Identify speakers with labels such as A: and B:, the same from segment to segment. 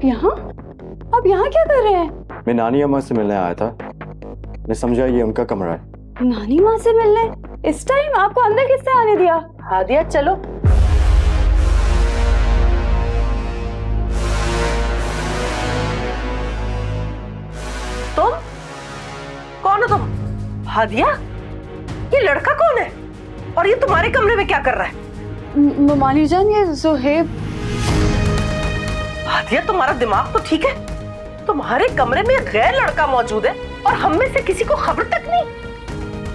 A: आप यहाँ क्या कर रहे हैं?
B: मैं नानी अम्मा से मिलने आया था। मैं समझा ये उनका कमरा है।
A: नानी माँ से मिलने? इस टाइम आपको अंदर किसने आने दिया?
C: हादिया चलो। तुम कौन हो? तुम हादिया? ये लड़का कौन है और ये तुम्हारे कमरे में क्या कर रहा है?
A: ममानी जान, ये ज़ुहैब।
C: हादिया तुम्हारा दिमाग तो ठीक है? तुम्हारे कमरे में गैर लड़का मौजूद है और हम में से किसी को खबर तक नहीं।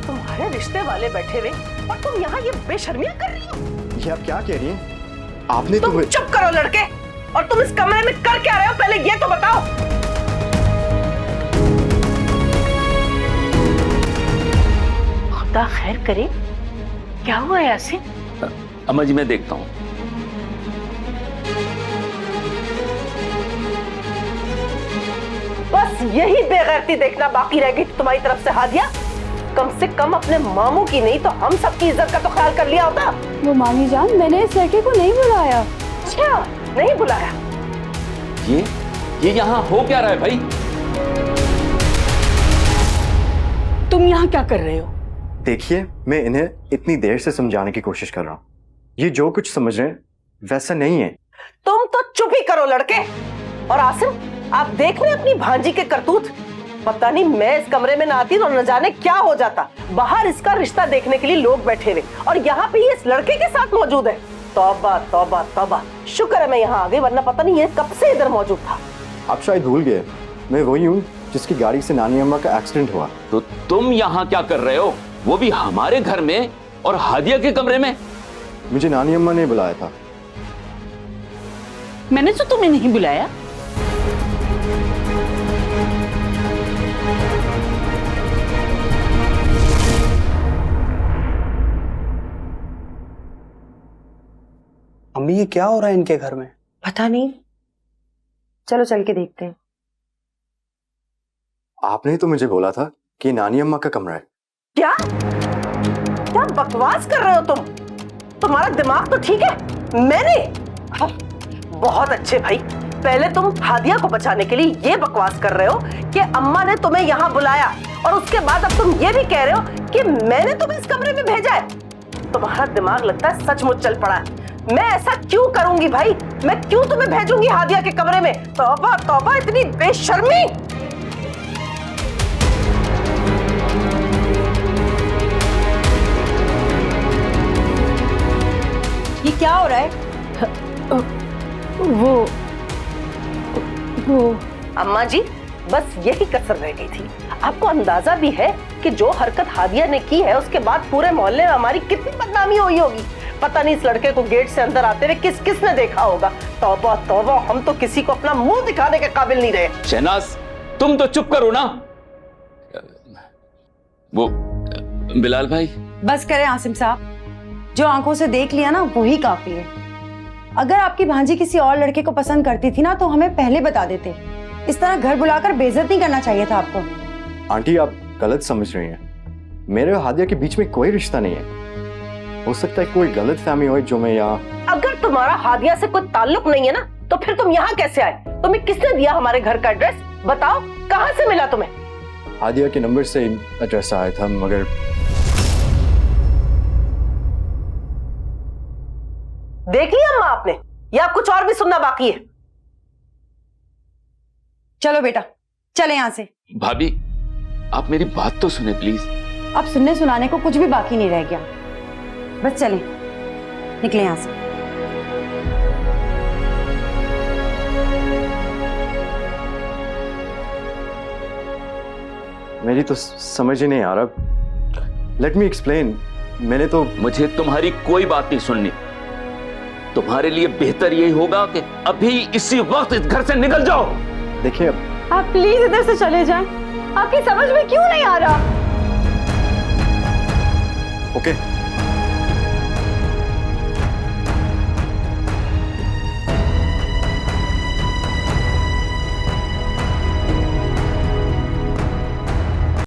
C: तुम्हारे रिश्ते वाले बैठे हुए और तुम यहाँ ये बेशर्मियां कर रही हो।
B: ये आप क्या कह रही हैं? आपने
C: तुम चुप करो लड़के। और तुम इस कमरे में कर क्या रहे हो पहले ये तो बताओ। खुदा खैर करे, क्या हुआ यासीन?
D: अम्मा जी मैं देखता हूँ।
C: बस यही बेगैरती देखना बाकी रह गई तुम्हारी तरफ से हादिया। कम से कम अपने मामू की नहीं तो हम सबकी इज्जत का तो ख्याल कर लिया होता।
A: ममानी जान, मैंने इस लड़के को नहीं बुलाया।
C: अच्छा, नहीं बुलाया?
D: ये यहाँ हो क्या रहा है भाई?
C: तुम यहाँ क्या कर रहे हो?
B: देखिए, मैं इन्हें इतनी देर से समझाने की कोशिश कर रहा हूँ। ये जो कुछ समझ रहे हैं वैसा नहीं है।
C: तुम तो चुप ही करो लड़के। और आसिम, आप देख रहे अपनी भांजी के करतूत। पता नहीं मैं इस कमरे में ना आती तो न जाने क्या हो जाता। बाहर इसका रिश्ता देखने के लिए लोग बैठे हुए और यहाँ पे ये इस लड़के के साथ मौजूद है। तौबा तौबा तौबा, शुक्र है मैं यहाँ आ गई, वरना पता नहीं ये कब से इधर मौजूद था।
B: आप शायद भूल गए, मैं वही हूँ जिसकी गाड़ी से नानी अम्मा का एक्सीडेंट हुआ।
D: तो तुम यहाँ क्या कर रहे हो, वो भी हमारे घर में और हादिया के कमरे में?
B: मुझे नानी अम्मा ने बुलाया था।
E: मैंने तो तुम्हें नहीं बुलाया।
F: अम्मी ये क्या हो रहा है इनके घर में?
C: पता नहीं, चलो चल के देखते हैं।
B: आपने तो मुझे बोला था कि नानी अम्मा का कमरा है।
C: क्या क्या बकवास कर रहे हो तुम? तुम्हारा दिमाग तो ठीक है? मैंने? हाँ, बहुत अच्छे भाई। पहले तुम हादिया को बचाने के लिए ये बकवास कर रहे हो कि अम्मा ने तुम्हें यहाँ बुलाया और उसके बाद अब तुम ये भी कह रहे हो कि मैंने तुम्हें इस कमरे में भेजा है। तुम्हारा दिमाग लगता है सचमुच चल पड़ा है। मैं ऐसा क्यों करूंगी भाई? मैं क्यों तुम्हें भेजूंगी हादिया के कमरे में? तौबा तौबा, इतनी बेशर्मी।
A: ये क्या हो रहा है? वो
C: अम्मा जी, बस यही कसर रह गई थी। आपको अंदाजा भी है कि जो हरकत हादिया ने की है उसके बाद पूरे मोहल्ले में हमारी कितनी बदनामी हुई होगी। पता नहीं इस लड़के को गेट से अंदर आते हुए किस किस ने देखा होगा। तौबा तौबा, हम तो किसी को अपना मुंह दिखाने के काबिल नहीं रहे।
D: शहनाज, तुम तो चुप करो ना। वो बिलाल भाई।
G: बस करें आसिम साहब, जो आंखों से देख लिया ना वही काफी है। अगर आपकी भांजी किसी और लड़के को पसंद करती थी ना तो हमें पहले बता देते। इस तरह घर बुलाकर बेइज्जत नहीं करना चाहिए था आपको।
B: आंटी, आप गलत समझ रही हैं। मेरे और हादिया के बीच में कोई रिश्ता नहीं है। हो सकता है कोई गलत फहमी हो जो मैं यहाँ।
C: अगर तुम्हारा हादिया से कोई ताल्लुक नहीं है ना तो फिर तुम यहाँ कैसे आए? तुम्हें किसने दिया हमारे घर का एड्रेस? बताओ, कहाँ से मिला तुम्हें?
B: हादिया के नंबर से एड्रेस आया था, मगर
C: देख लिया अम्मा आपने, या कुछ और भी सुनना बाकी है?
G: चलो बेटा, चले यहाँ से।
D: भाभी, आप मेरी बात तो सुने प्लीज।
G: अब सुनने सुनाने को कुछ भी बाकी नहीं रह गया। बस चलें, निकले यहाँ से।
B: मेरी तो समझ ही नहीं आ रहा। Let me explain. मैंने तो
D: मुझे तुम्हारी कोई बात नहीं सुननी। तुम्हारे लिए बेहतर यही होगा कि अभी इसी वक्त इस घर से निकल जाओ।
B: देखिए,
A: आप प्लीज इधर से चले जाएं। आपकी समझ में क्यों नहीं आ रहा?
B: ओके